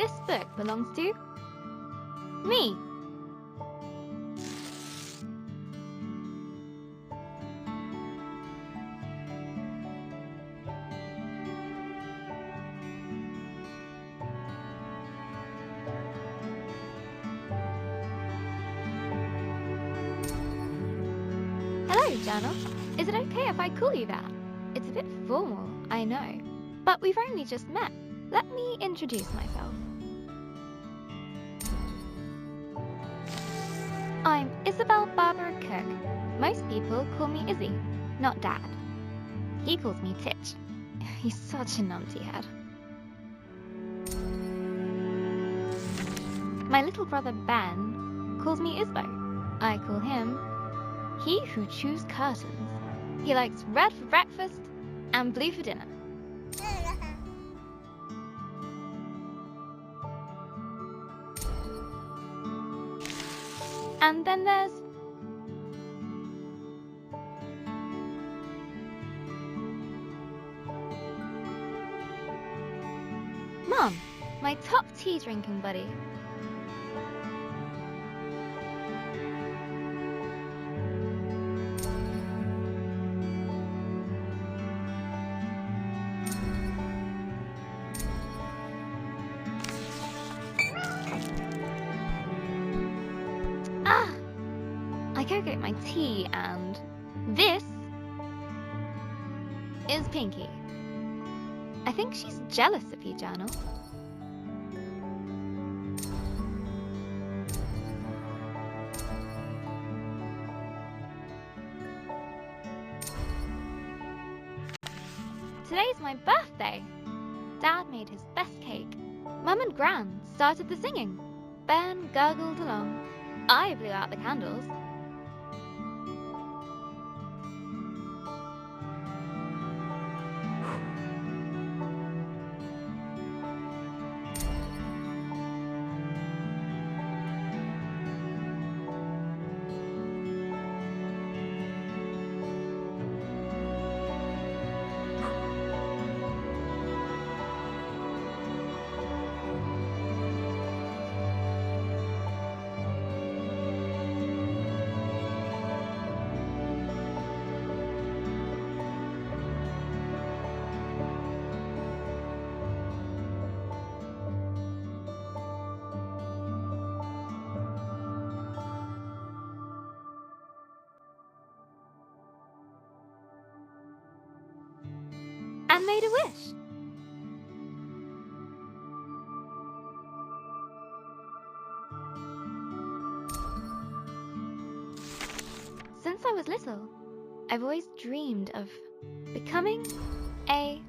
This book belongs to me. Hello, Journal. Is it okay if I call you that? It's a bit formal, I know, but we've only just met. Let me introduce myself. I'm Isabel Barbara Cook. Most people call me Izzy, not Dad. He calls me Titch. He's such a numpty head. My little brother Ben calls me Isbo. I call him He Who Chews Curtains. He likes red for breakfast and blue for dinner. And then there's Mom, my top tea drinking buddy. I go get my tea, and this is Pinky. I think she's jealous of you, Journal. Today's my birthday. Dad made his best cake. Mum and Gran started the singing. Ben gurgled along. I blew out the candles. And made a wish. Since I was little, I've always dreamed of becoming a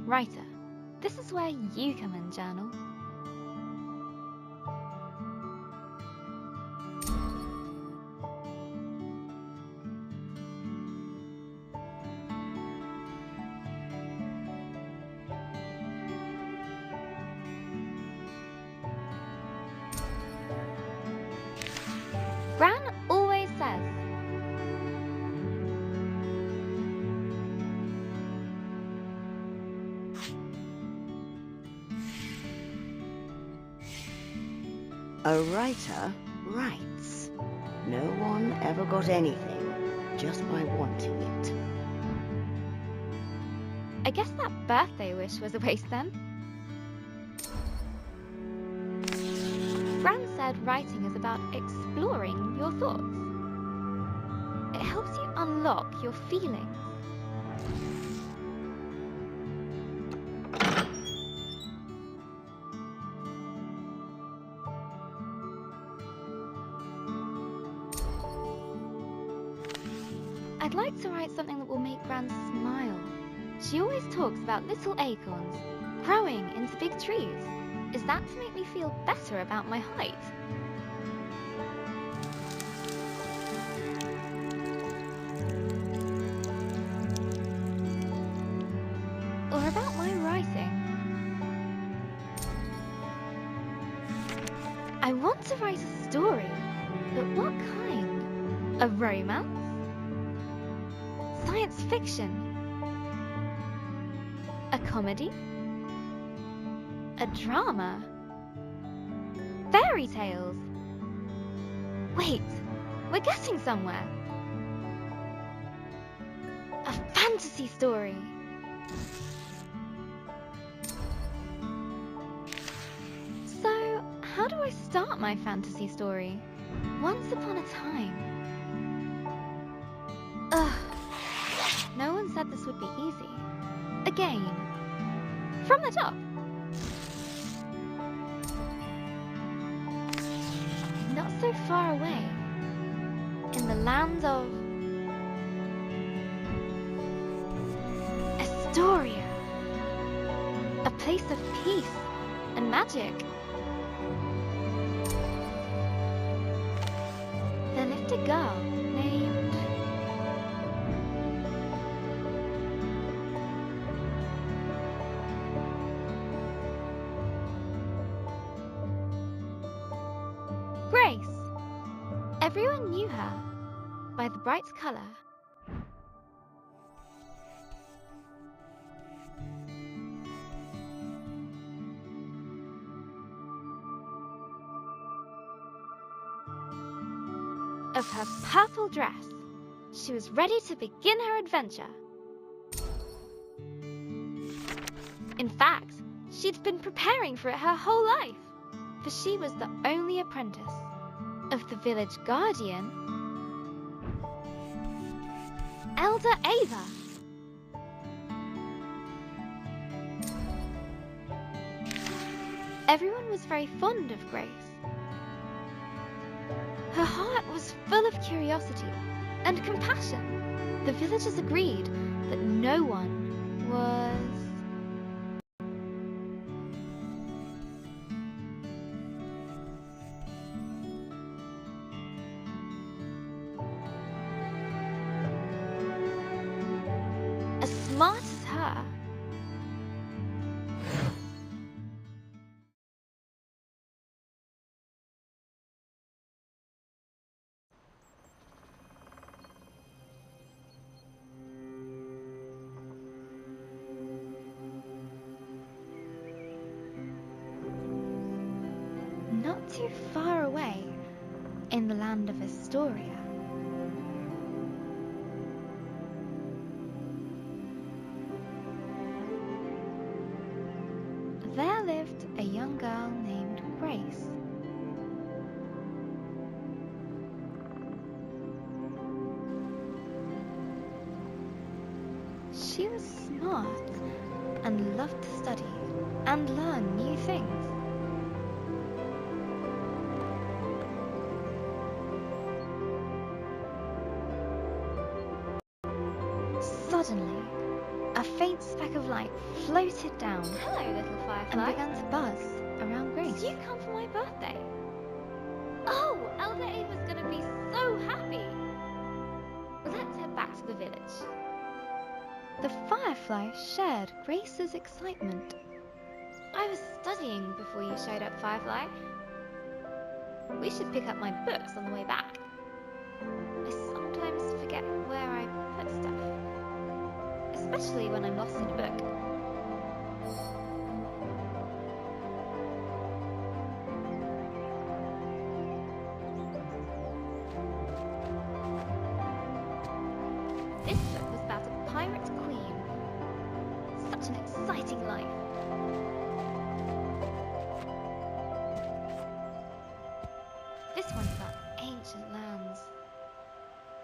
writer. This is where you come in, Journal. Gran always says, a writer writes. No one ever got anything just by wanting it. I guess that birthday wish was a waste then. Gran said writing is about exploring your thoughts. It helps you unlock your feelings. I'd like to write something that will make Gran smile. She always talks about little acorns growing into big trees. Is that to make me feel better about my height? Or about my writing? I want to write a story, but what kind? A romance? Science fiction? A comedy? A drama? fairy tales. Wait, we're getting somewhere. A fantasy story. So, how do I start my fantasy story? Once upon a time. Ugh. No one said this would be easy. Again. From the top. Not so far away. In the land of Astoria. A place of peace and magic. There lived a girl named Grace. Everyone knew her by the bright color. Of her purple dress. She was ready to begin her adventure. In fact, she'd been preparing for it her whole life, for she was the only apprentice of the village guardian, Elder Ava. Everyone was very fond of Grace. Her heart was full of curiosity and compassion. The villagers agreed that no one was as smart as her. Not too far away, in the land of Astoria, there lived a young girl named Grace. She was smart and loved to study and learn new things. Suddenly, a faint speck of light floated down. Hello, little firefly. And began to buzz around Grace. Did you come for my birthday? Oh, Elder Ava's gonna be so happy. Let's head back to the village. The firefly shared Grace's excitement. I was studying before you showed up, Firefly. We should pick up my books on the way back. I sometimes forget where I put stuff. Especially when I'm lost in a book. This book was about a pirate queen. Such an exciting life. This one's about ancient lands.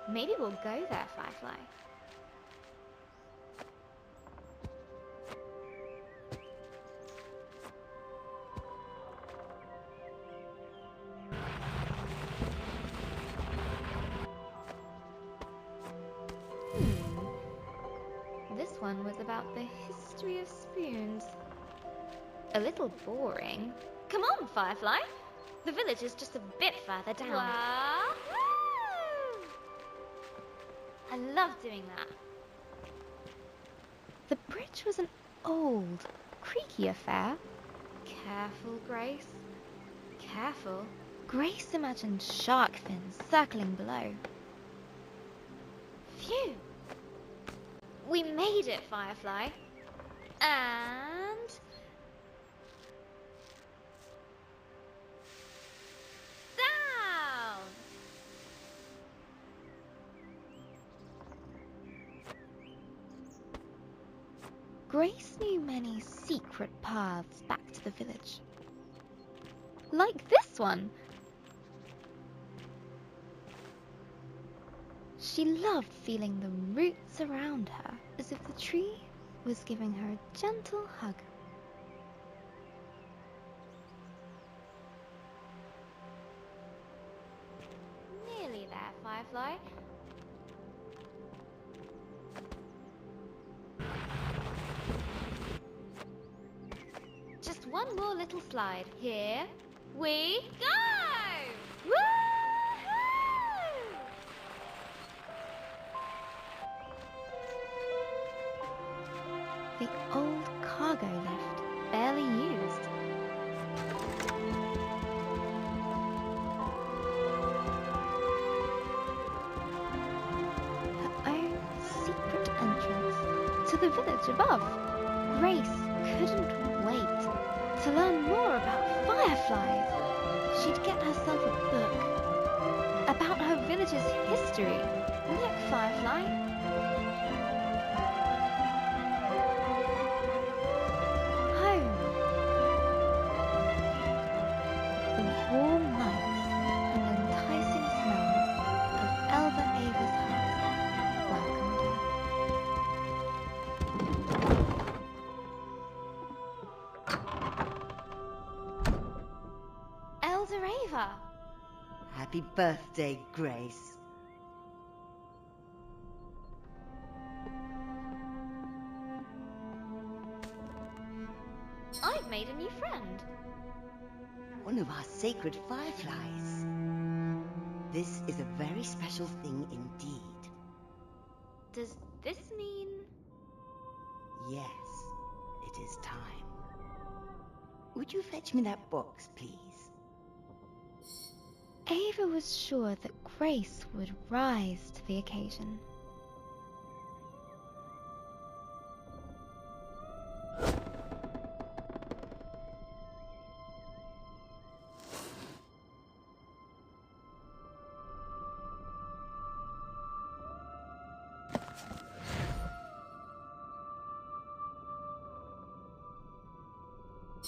Maybe we'll go there, Firefly. This one was about the history of spoons. A little boring. Come on, Firefly. The village is just a bit further down. Wahoo! I love doing that. The bridge was an old, creaky affair. Careful, Grace. Careful. Grace imagined shark fins circling below. Phew! We made it, Firefly. And Grace knew many secret paths back to the village. Like this one! She loved feeling the roots around her, as if the tree was giving her a gentle hug. Nearly there, Firefly. Just one more little slide. Here we go! Woohoo! The old cargo lift, barely used. Her own secret entrance to the village above. Grace couldn't wait to learn more about fireflies. She'd get herself a book about her village's history. Look, Firefly. Warm nights and enticing smells of Elder Ava's house welcomed her. Elder Ava! Happy birthday, Grace. I've made a new friend. One of our sacred fireflies. This is a very special thing indeed. Does this mean... Yes, it is time. Would you fetch me that box, please? Ava was sure that Grace would rise to the occasion.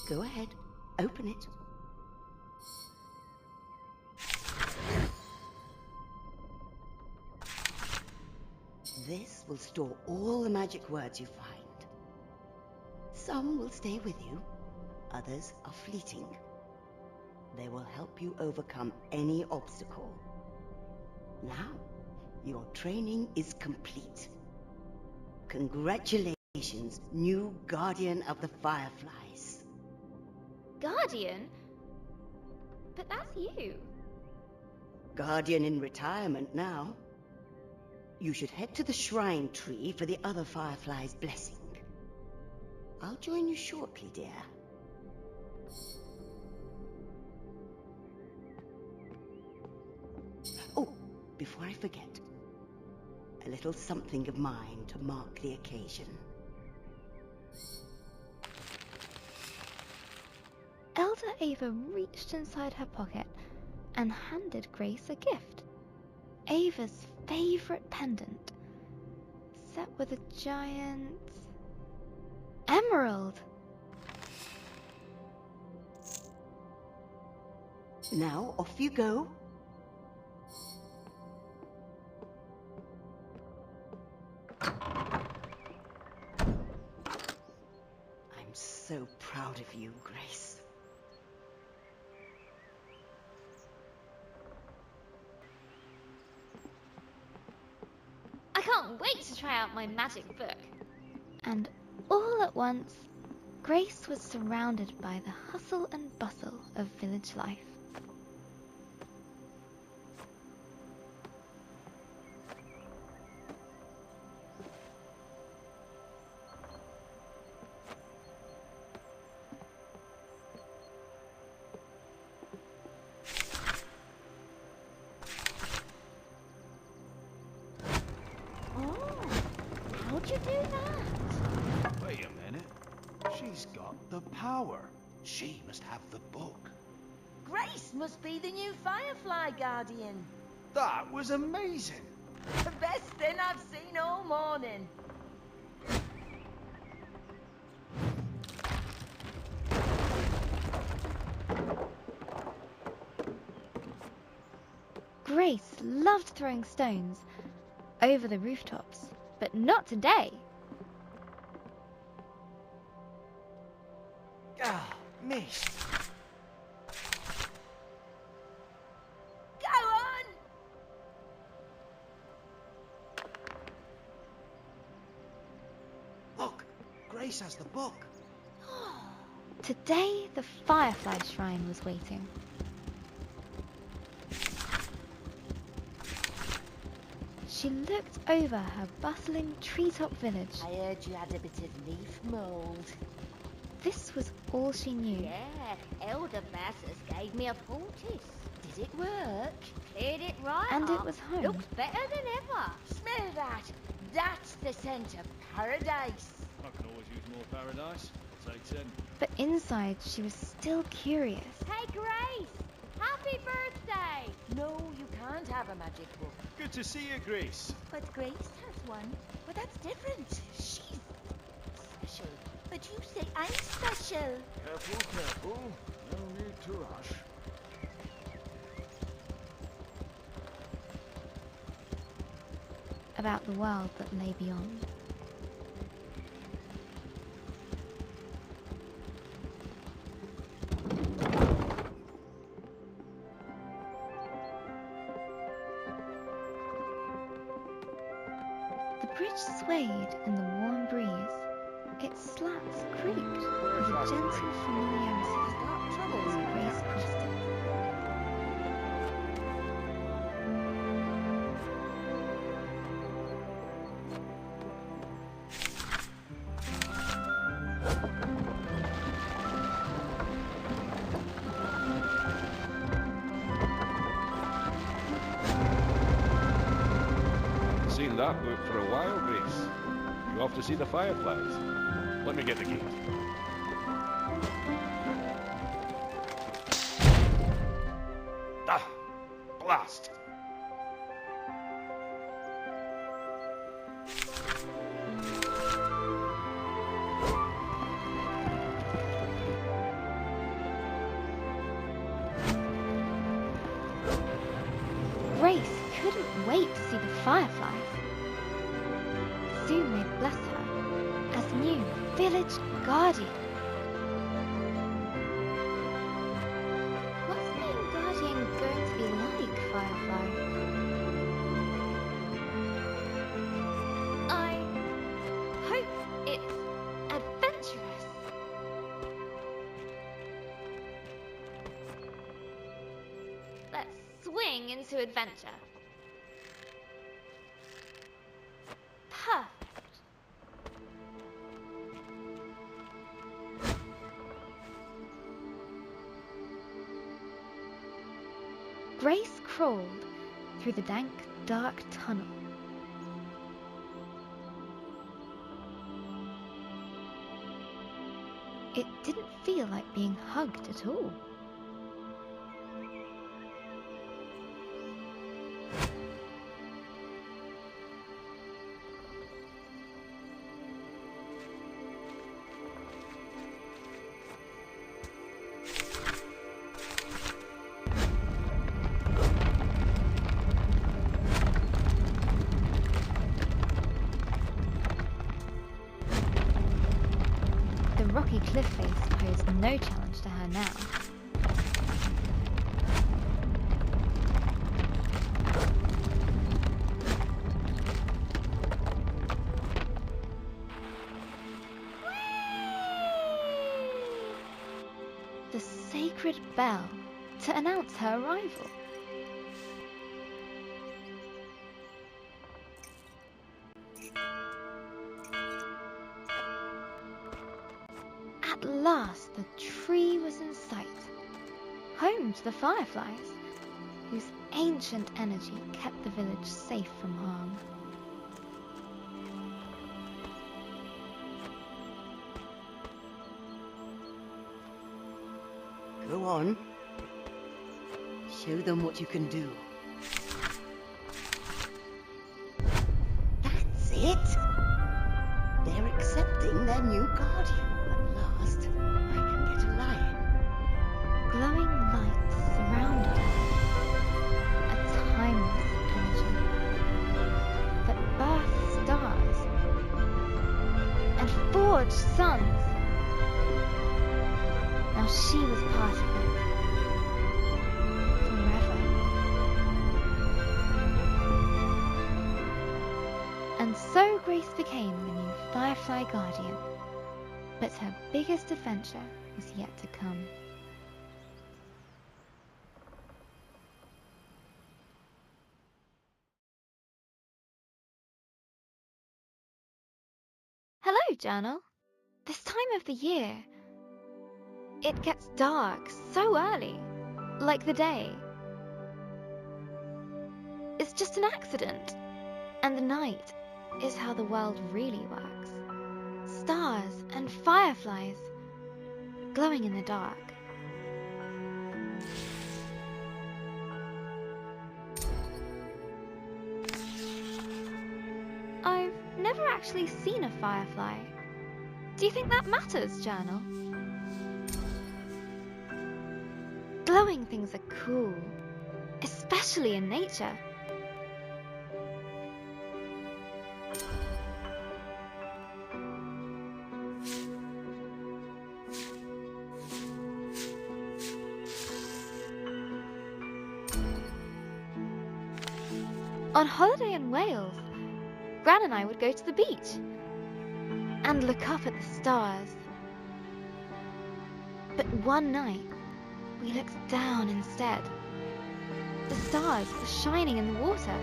Go ahead, open it. This will store all the magic words you find. Some will stay with you, others are fleeting. They will help you overcome any obstacle. Now, your training is complete. Congratulations, new Guardian of the Fireflies. Guardian? But that's you. Guardian in retirement now. You should head to the shrine tree for the other Firefly's blessing. I'll join you shortly, dear. Oh, before I forget, a little something of mine to mark the occasion. Elder Ava reached inside her pocket and handed Grace a gift. Ava's favorite pendant, set with a giant emerald. Now, off you go. I'm so proud of you, Grace. I can't wait to try out my magic book. And all at once, Grace was surrounded by the hustle and bustle of village life. How'd you do that? Wait a minute. She's got the power. She must have the book. Grace must be the new Firefly Guardian. That was amazing. The best thing I've seen all morning. Grace loved throwing stones over the rooftops, but not today. Ah, missed. Go on! Look, Grace has the book. Today, the Firefly Shrine was waiting. She looked over her bustling treetop village. I heard you had a bit of leaf mould. This was all she knew. Yeah, Elder Bassus gave me a poultice. Did it work? Cleared it right And up. it was home. Looks better than ever. Smell that! That's the scent of paradise. I can always use more paradise. Say 10. But inside, she was still curious. Hey, Grace! Happy birthday! No, you can't have a magic book. Good to see you, Grace. But Grace has one. But that's different. She's special. But you say I'm special. Careful, careful. No need to rush. About the world that lay beyond. The bridge swayed in the warm breeze. Its slats creaked with a gentle familiarity as Grace crossed it. Seen that book for a while, Grace. You off to see the fireflies? Let me get the gate. Ah! Blast! Grace couldn't wait to see the fireflies. Soon they'd bless her as new village guardian. What's being guardian going to be like, Firefly? I hope it's adventurous. Let's swing into adventure. Perfect. Grace crawled through the dank, dark tunnel. It didn't feel like being hugged at all. The rocky cliff face posed no challenge to her now. The sacred bell to announce her arrival. At last, the tree was in sight, home to the fireflies, whose ancient energy kept the village safe from harm. Go on. Show them what you can do. That's it! They're accepting their new guardian. At last, I can get a lion. Glowing lights surrounded her. A timeless forged suns. Now she was part of it. Forever. And so Grace became the new Firefly Guardian. But her biggest adventure was yet to come. Hello, Journal. This time of the year, it gets dark so early, like the day. It's just an accident, and the night is how the world really works. Stars and fireflies glowing in the dark. I've never actually seen a firefly. Do you think that matters, Journal? Glowing things are cool, especially in nature. On holiday in Wales, Gran and I would go to the beach and look up at the stars. But one night, we looked down instead. The stars were shining in the water.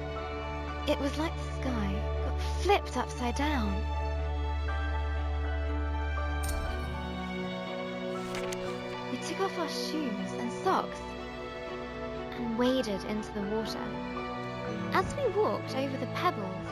It was like the sky got flipped upside down. We took off our shoes and socks and waded into the water. As we walked over the pebbles,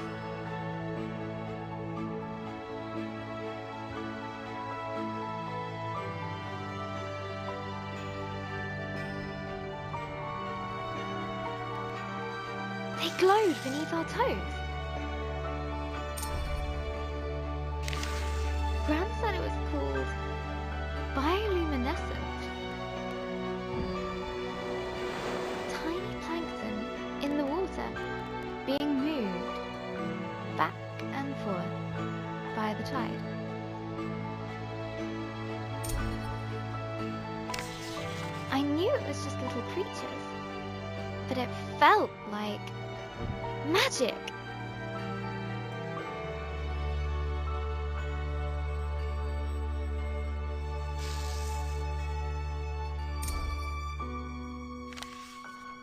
they glowed beneath our toes. Gran said it was called bioluminescent. Tiny plankton in the water being moved back and forth by the tide. I knew it was just little creatures, but it felt like magic.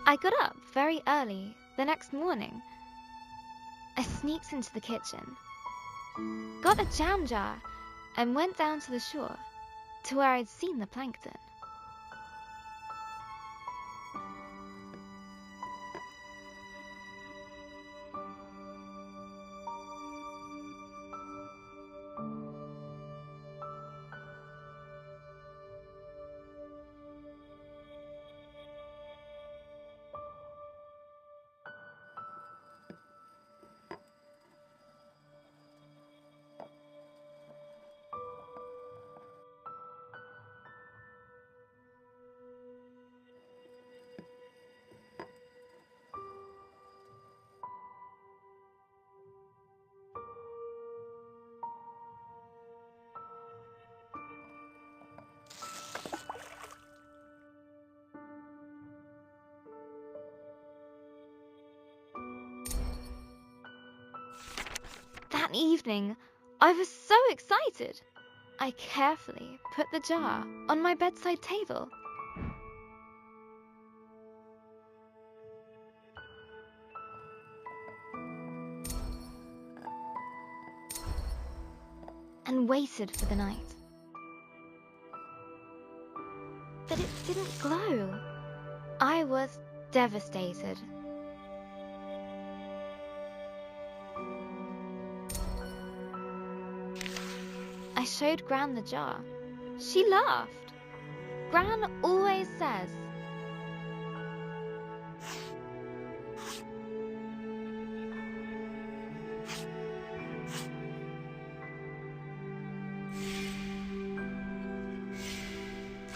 I got up very early the next morning. I sneaked into the kitchen, got a jam jar, and went down to the shore to where I'd seen the plankton. That evening, I was so excited. I carefully put the jar on my bedside table. And waited for the night. But it didn't glow. I was devastated. I showed Gran the jar. She laughed. Gran always says,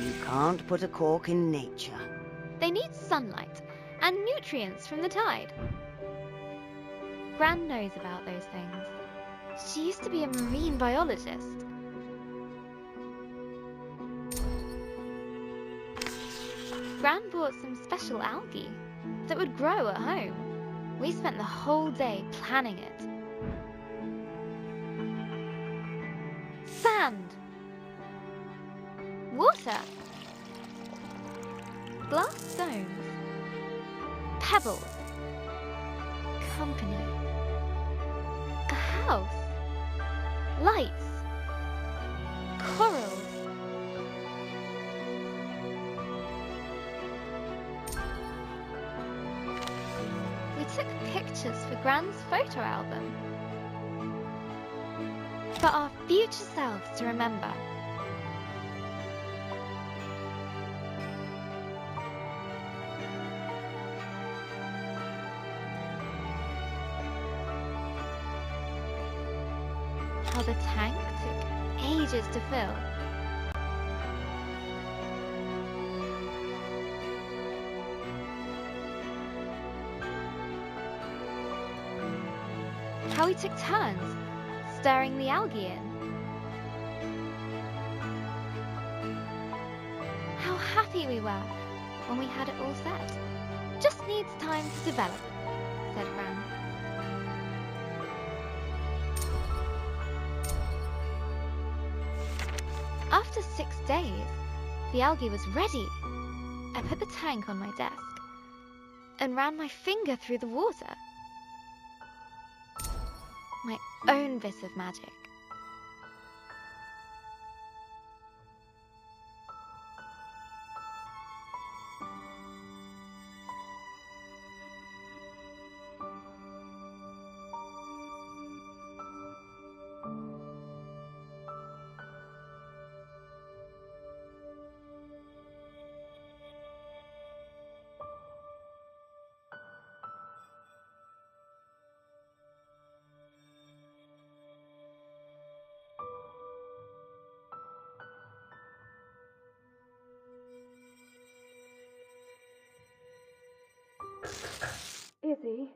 You can't put a cork in nature. they need sunlight and nutrients from the tide. Gran knows about those things. She used to be a marine biologist. Gran bought some special algae that would grow at home. We spent the whole day planning it. Sand. Water. Glass stones. Pebbles. Company. A house. Lights. Corals. We took pictures for Gran's photo album. For our future selves to remember. How the tank took ages to fill. How we took turns stirring the algae in. How happy we were when we had it all set. Just needs time to develop, said Gran. After 6 days, the algae was ready. I put the tank on my desk and ran my finger through the water. My own bit of magic. Izzy?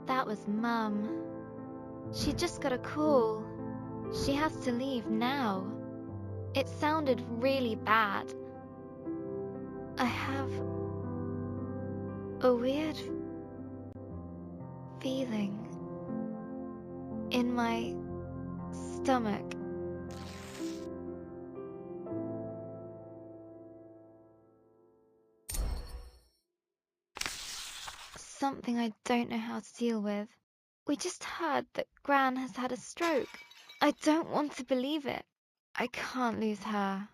That was Mum. She just got a call. She has to leave now. It sounded really bad. I have a weird feeling in my stomach. Something I don't know how to deal with. We just heard that Gran has had a stroke. I don't want to believe it. I can't lose her.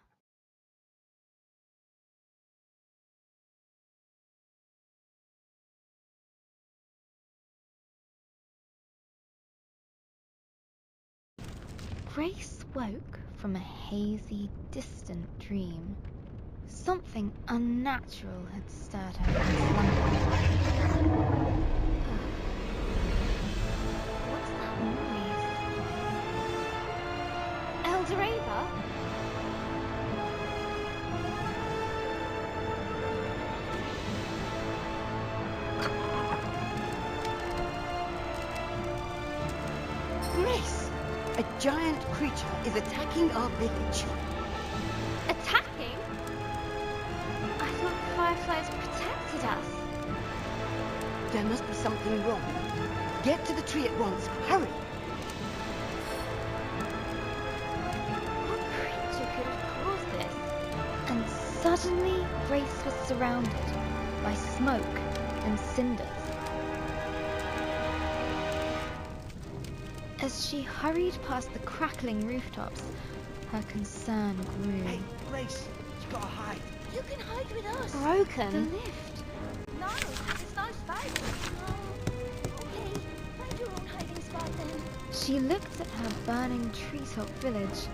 Grace woke from a hazy, distant dream. Something unnatural had stirred her from slumber. What's that noise? Eldoreva? Grace! A giant creature is attacking our village. Attacking? I thought the fireflies protected us. There must be something wrong. Get to the tree at once. Hurry! What creature could have caused this? And suddenly, Grace was surrounded by smoke and cinders. As she hurried past the crackling rooftops, her concern grew. Hey, Grace, you gotta hide. You can hide with us. Broken. The lift. No, it's no space. Okay, find your own hiding spot then. She looked at her burning treetop village.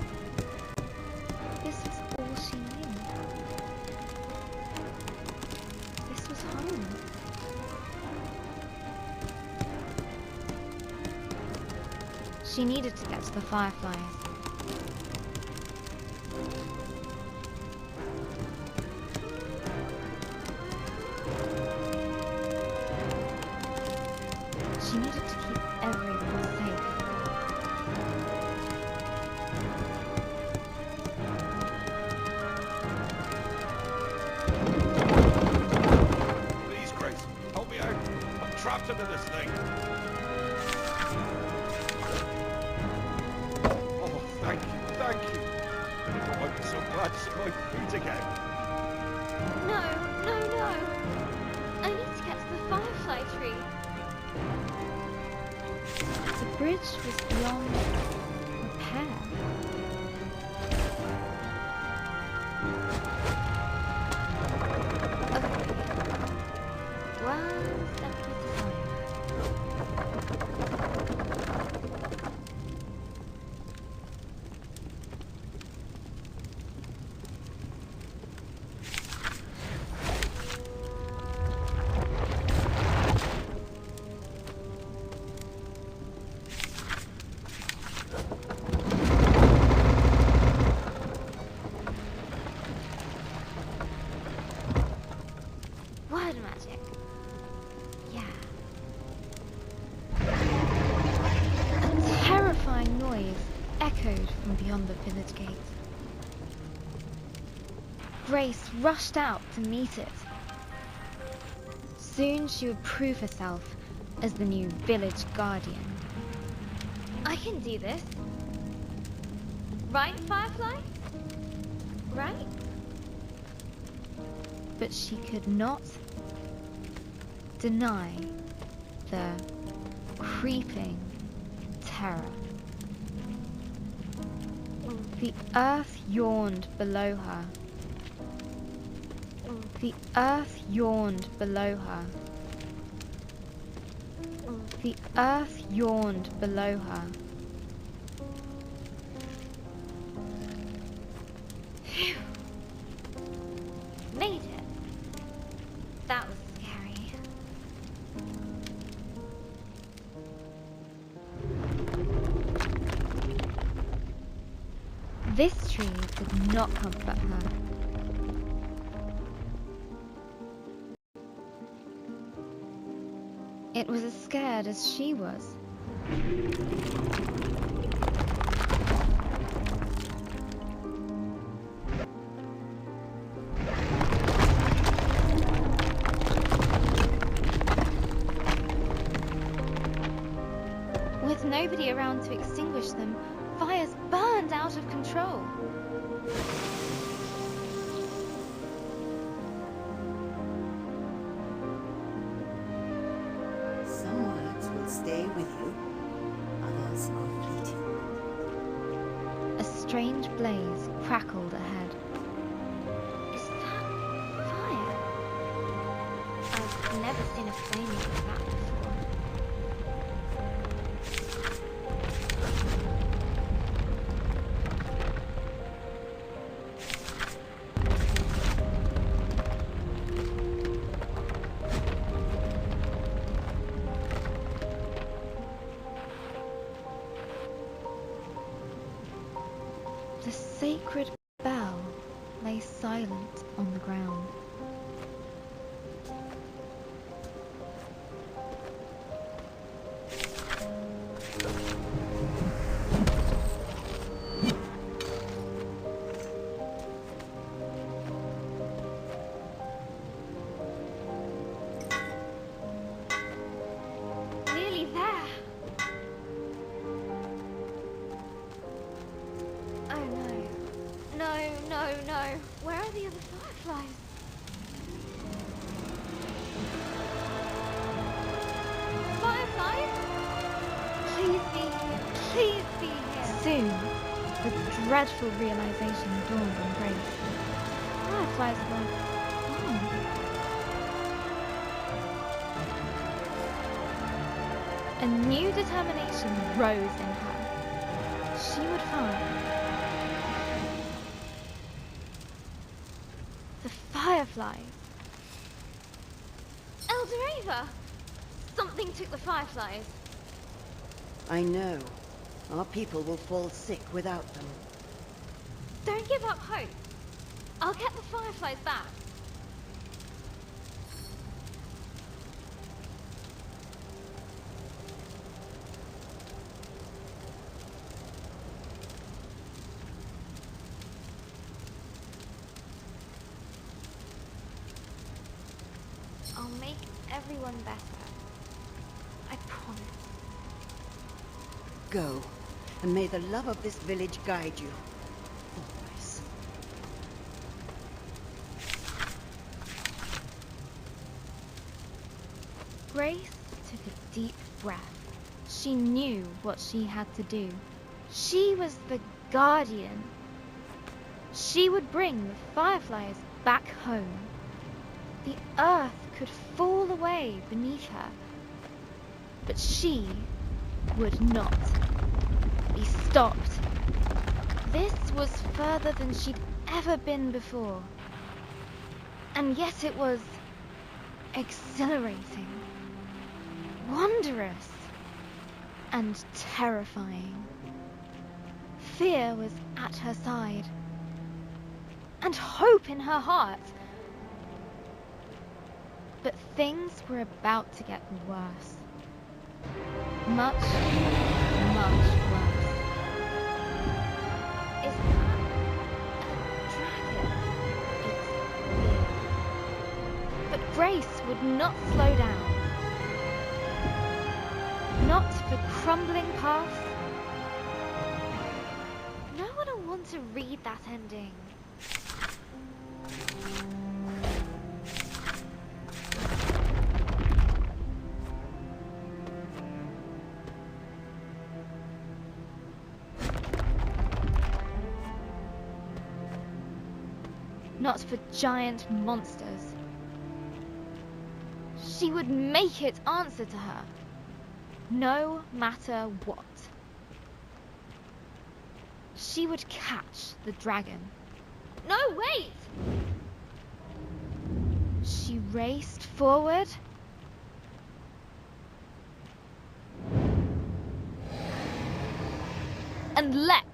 This was all she knew. This was home. She needed to get to the fireflies. She needed to keep everyone safe. Please, Grace, help me out. I'm trapped into this thing. Oh, thank you, thank you. Oh, I'm so glad to see my feet again. No, no, no! I need to get to the firefly tree. The bridge was beyond repair. Okay. One step at a time. Word magic. Yeah. A terrifying noise echoed from beyond the village gate. Grace rushed out to meet it. Soon she would prove herself as the new village guardian. I can do this. Right, Firefly? Right? But she could not deny the creeping terror. The earth yawned below her. The earth yawned below her. The earth yawned below her. Phew. Made it. That was scary. This tree did not comfort her. It was as scared as she was. With nobody around to extinguish them, fires burned out of control. Some words will stay with you, others are fleeting. A strange blaze crackled ahead. Is that fire? I've never seen a flame like that before. The sacred bell lay silent on the ground. Nearly there. Oh no. No, no, no. Where are the other fireflies? Fireflies? Please be here. Please be here. Soon, the dreadful realization dawned on Grace. Fireflies were gone. A new determination rose in her. She would find the fireflies. Eldoreva! Something took the fireflies. I know. Our people will fall sick without them. Don't give up hope. I'll get the fireflies back. I'll make everyone better. I promise. Go, and may the love of this village guide you. Always. Grace took a deep breath. She knew what she had to do. She was the guardian. She would bring the fireflies back home. The earth could fall away beneath her, but she would not be stopped. This was further than she'd ever been before, and yet it was exhilarating, wondrous, and terrifying. Fear was at her side, and hope in her heart. But things were about to get worse. Much, much worse. Is that a dragon? It's big. But Grace would not slow down. Not for crumbling paths. No one will want to read that ending. Not for giant monsters. She would make it answer to her, no matter what. She would catch the dragon. No, wait! She raced forward. And leapt